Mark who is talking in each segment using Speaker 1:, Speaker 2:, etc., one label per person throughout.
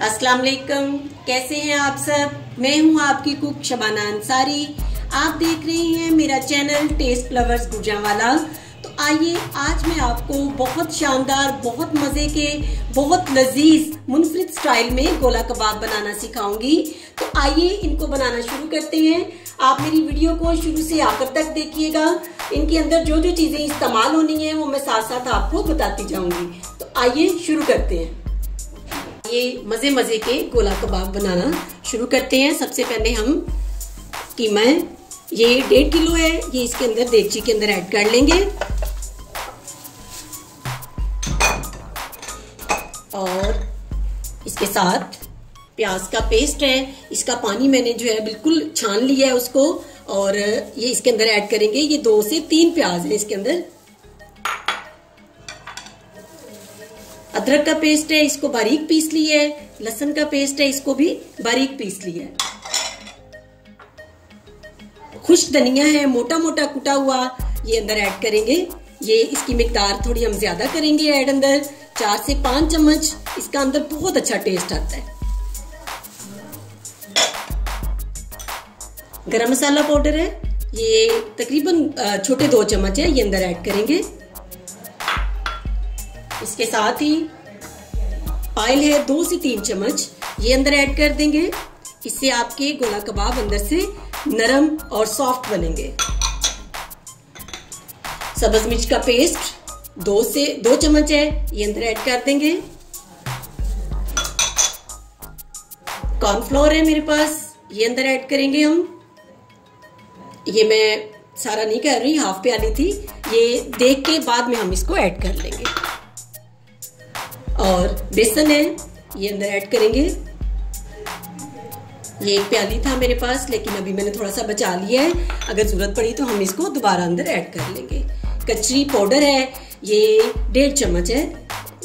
Speaker 1: अस्सलाम वालेकुम, कैसे हैं आप सब। मैं हूं आपकी कुक शबाना अंसारी। आप देख रहे हैं मेरा चैनल टेस्ट लवर्स गुजरांवाला। तो आइए आज मैं आपको बहुत शानदार, बहुत मज़े के, बहुत लजीज मुनफरिद स्टाइल में गोला कबाब बनाना सिखाऊंगी। तो आइए इनको बनाना शुरू करते हैं। आप मेरी वीडियो को शुरू से आखिर तक देखिएगा। इनके अंदर जो जो चीज़ें इस्तेमाल होनी है वो मैं साथ साथ आपको बताती जाऊंगी। तो आइए शुरू करते हैं। ये मज़े मज़े के गोला कबाब बनाना शुरू करते हैं। सबसे पहले हम कीमा, ये 1.5 किलो है, ये इसके अंदर देगची के अंदर ऐड कर लेंगे। और इसके साथ प्याज का पेस्ट है, इसका पानी मैंने जो है बिल्कुल छान लिया है उसको, और ये इसके अंदर ऐड करेंगे। ये 2 से 3 प्याज है इसके अंदर। अदरक का पेस्ट है, इसको बारीक पीस लिया है। लहसुन का पेस्ट है, इसको भी बारीक पीस लिया है। खुश्क धनिया है, मोटा मोटा कुटा हुआ, ये अंदर ऐड करेंगे। ये इसकी मिकदार थोड़ी हम ज्यादा करेंगे ऐड अंदर, 4 से 5 चम्मच। इसका अंदर बहुत अच्छा टेस्ट आता है। गरम मसाला पाउडर है, ये तकरीबन छोटे 2 चम्मच है, ये अंदर ऐड करेंगे। इसके साथ ही ऑयल है 2 से 3 चम्मच, ये अंदर ऐड कर देंगे। इससे आपके गोला कबाब अंदर से नरम और सॉफ्ट बनेंगे। सब्ज मिर्च का पेस्ट 2 चम्मच है, ये अंदर ऐड कर देंगे। कॉर्नफ्लोर है मेरे पास, ये अंदर ऐड करेंगे हम। ये मैं सारा नहीं कर रही, हाफ प्याली थी, ये देख के बाद में हम इसको ऐड कर लेंगे। और बेसन है, ये अंदर ऐड करेंगे। ये 1 प्याली था मेरे पास, लेकिन अभी मैंने थोड़ा सा बचा लिया है। अगर जरूरत पड़ी तो हम इसको दोबारा अंदर ऐड कर लेंगे। कचरी पाउडर है, ये 1.5 चम्मच है,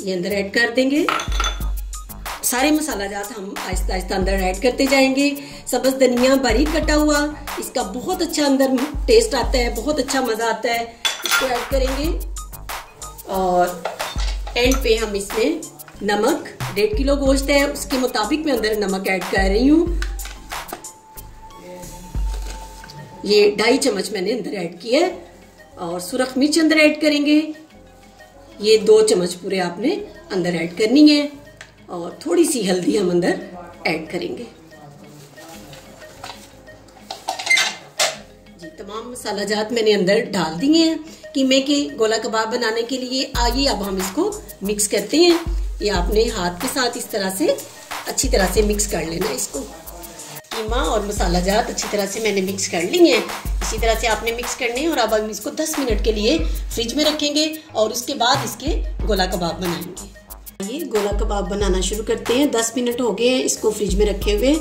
Speaker 1: ये अंदर ऐड कर देंगे। सारे मसाला जात हम आहिस्ता आहिस्ता अंदर ऐड करते जाएंगे। सब्ज धनिया बारीक कटा हुआ, इसका बहुत अच्छा अंदर टेस्ट आता है, बहुत अच्छा मजा आता है। इसको ऐड करेंगे। और एंड पे हम इसमें नमक, 1.5 किलो गोश्त है, उसके मुताबिक मैं अंदर नमक ऐड कर रही हूँ। ये 2.5 चम्मच मैंने अंदर ऐड किया है। और सुरख मिर्च अंदर ऐड करेंगे, ये 2 चम्मच पूरे आपने अंदर ऐड करनी है। और थोड़ी सी हल्दी हम अंदर ऐड करेंगे। जी, तमाम मसाला जात मैंने अंदर डाल दिए हैं कीमे के गोला कबाब बनाने के लिए। आइए अब हम इसको मिक्स करते हैं। ये आपने हाथ के साथ इस तरह से अच्छी तरह से मिक्स कर लेना है इसको। कीमा और मसाला जात अच्छी तरह से मैंने मिक्स कर ली है। इसी तरह से आपने मिक्स करने हैं। और अब हम इसको 10 मिनट के लिए फ्रिज में रखेंगे और उसके बाद इसके गोला कबाब बनाएंगे। ये गोला कबाब बनाना शुरू करते हैं। 10 मिनट हो गए हैं इसको फ्रिज में रखे हुए।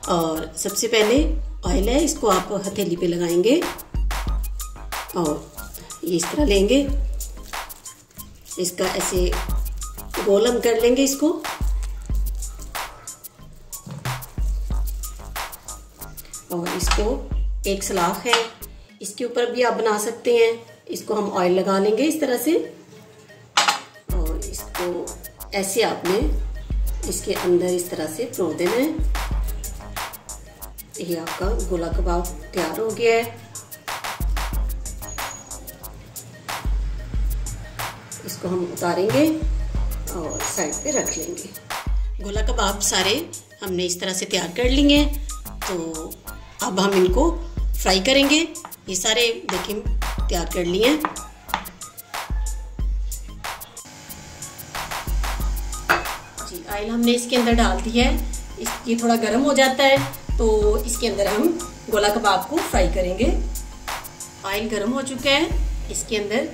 Speaker 1: और सबसे पहले ऑयल है, इसको आप हथेली पे लगाएंगे और ये इस तरह लेंगे। इसका ऐसे गोल हम कर लेंगे इसको। और इसको एक सलाख है, इसके ऊपर भी आप बना सकते हैं। इसको हम ऑयल लगा लेंगे इस तरह से। और इसको ऐसे आपने इसके अंदर इस तरह से परोस देना है। ये आपका गोला कबाब तैयार हो गया है। इसको हम उतारेंगे और साइड पे रख लेंगे। गोला कबाब सारे हमने इस तरह से तैयार कर लिए हैं। तो अब हम इनको फ्राई करेंगे। ये सारे देखिए तैयार कर लिए हैं। जी, ऑयल हमने इसके अंदर डाल दिया है। ये थोड़ा गर्म हो जाता है तो इसके अंदर हम गोला कबाब को फ्राई करेंगे। ऑयल गर्म हो चुका है, इसके अंदर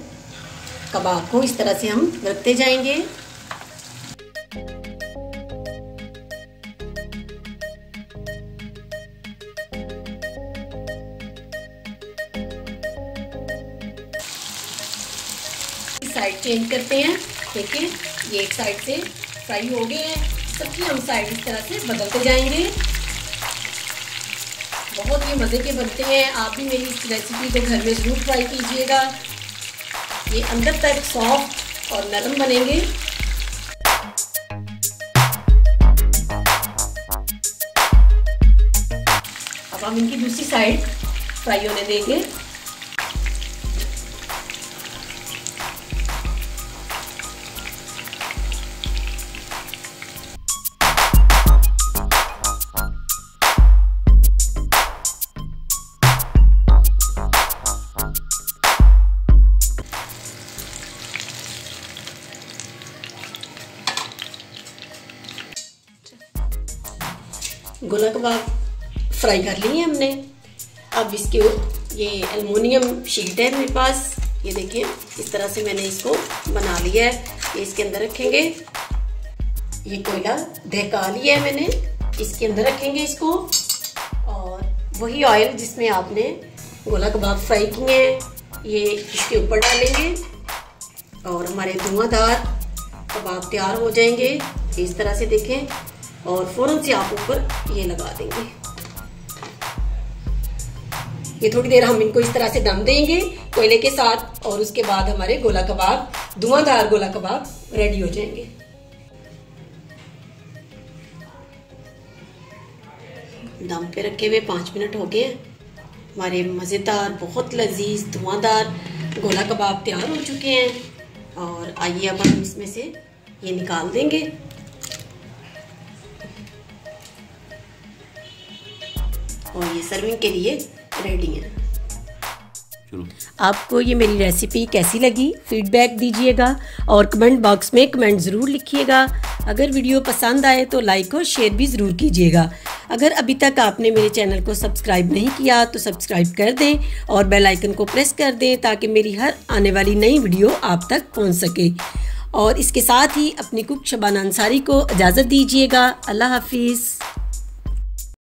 Speaker 1: कबाब को इस तरह से हम रखते जाएंगे। साइड चेंज करते हैं। देखिए ये एक साइड से फ्राई हो गए हैं, सबकी हम साइड इस तरह से बदलते जाएंगे। बहुत ही मज़े के बनते हैं। आप भी मेरी इस रेसिपी को घर में ज़रूर ट्राई कीजिएगा। ये अंदर तक सॉफ्ट और नरम बनेंगे। अब हम इनकी दूसरी साइड फ्राई होने देंगे। गोला कबाब फ्राई कर लिए हमने। अब इसके ये एल्युमिनियम शीट है मेरे पास, ये देखिए इस तरह से मैंने इसको बना लिया है। ये इसके अंदर रखेंगे, ये कोयला दहका लिया है मैंने, इसके अंदर रखेंगे इसको। और वही ऑयल जिसमें आपने गोला कबाब फ्राई किए हैं ये इसके ऊपर डालेंगे और हमारे धुआंधार कबाब तैयार हो जाएंगे इस तरह से, देखें। और फौरन से आप ऊपर ये लगा देंगे। ये थोड़ी देर हम इनको इस तरह से दम देंगे कोयले के साथ और उसके बाद हमारे गोला कबाब, धुआंधार गोला कबाब रेडी हो जाएंगे। दम पे रखे हुए 5 मिनट हो गए। हमारे मज़ेदार, बहुत लजीज, धुआंधार गोला कबाब तैयार हो चुके हैं। और आइए अब हम इसमें से ये निकाल देंगे। और ये सर्विंग के लिए रेडी है। आपको ये मेरी रेसिपी कैसी लगी फीडबैक दीजिएगा और कमेंट बॉक्स में कमेंट ज़रूर लिखिएगा। अगर वीडियो पसंद आए तो लाइक और शेयर भी ज़रूर कीजिएगा। अगर अभी तक आपने मेरे चैनल को सब्सक्राइब नहीं किया तो सब्सक्राइब कर दें और बेल आइकन को प्रेस कर दें ताकि मेरी हर आने वाली नई वीडियो आप तक पहुंच सके। और इसके साथ ही अपनी कुक शबाना अंसारी को इजाज़त दीजिएगा। अल्लाह हाफिज़।